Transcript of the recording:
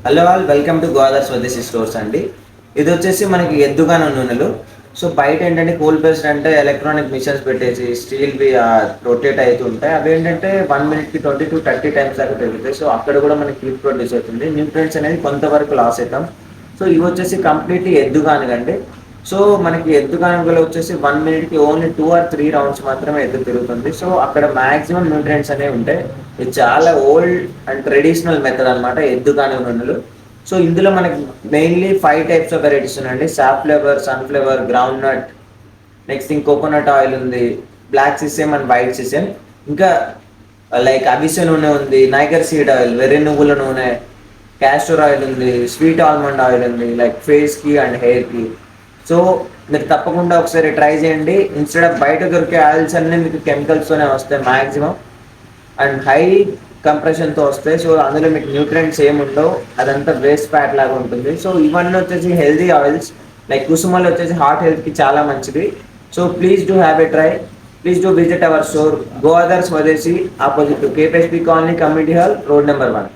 Hello all welcome to Godavari స్వదేశీ stores అండి. ఇది వచ్చేసి మనకి ఎద్దుగాన నూనెలు. సో బయట ఏంటంటే కోల్డ్ ప్రెస్డ్ అంటే ఎలక్ట్రానిక్ మిషన్స్ పెట్టేసి స్టీల్వి రొటేట్ అవుతూ ఉంటాయి. అవి ఏంటంటే 1 మినిట్కి 20 to 30 టైమ్స్ దాకా పెరుగుతాయి. సో అక్కడ కూడా మనకి హీట్ ప్రొడ్యూస్ అవుతుంది. న్యూట్రియన్స్ అనేది కొంతవరకు లాస్ అవుతాం. సో ఇవి వచ్చేసి కంప్లీట్లీ ఎద్దుగానుగండి. సో మనకి ఎద్దుగానుగలో వచ్చేసి 1 మినిట్కి ఓన్లీ 2 or 3 రౌండ్స్ మాత్రమే ఎద్దు తిరుగుతుంది. సో అక్కడ మాక్సిమం న్యూట్రియన్స్ అనేవి ఉంటాయి. ఇది చాలా ఓల్డ్ అండ్ ట్రెడిషనల్ మెథడ్ అనమాట ఎద్దుగానుగ నూనెలు. సో ఇందులో మనకి మెయిన్లీ 5 టైప్స్ ఆఫ్ వెరైటీస్ ఉన్నాయండి. Safflower, sunflower, groundnut, next ఇంక కోకోనట్ ఆయిల్ ఉంది, black sesame and white sesame, ఇంకా లైక్ అవిసె నూనె ఉంది, నైగర్ సీడ్ ఆయిల్, వెర్రి నువ్వుల నూనె, క్యాస్టర్ ఆయిల్ ఉంది, స్వీట్ ఆల్మండ్ ఆయిల్ ఉంది, లైక్ ఫేస్కి అండ్ హెయిర్కి. సో మీరు తప్పకుండా ఒకసారి ట్రై చేయండి. ఇన్స్టెడ్ ఆఫ్ బయట దొరికే ఆయిల్స్ అన్నీ మీకు కెమికల్స్తోనే వస్తాయి మ్యాక్సిమం, అండ్ హై కంప్రెషన్తో వస్తాయి. సో అందులో మీకు న్యూట్రియంట్స్ ఏముండవు, అదంతా వేస్ట్ ఫ్యాట్ లాగా ఉంటుంది. సో ఇవన్నీ వచ్చేసి హెల్దీ ఆయిల్స్. లైక్ కుసుమలు వచ్చేసి హార్ట్ హెల్త్కి చాలా మంచిది. So please do have a try. Please do visit our store, Godavari Swadeshi, opposite to KPSP colony, community hall, road number 1.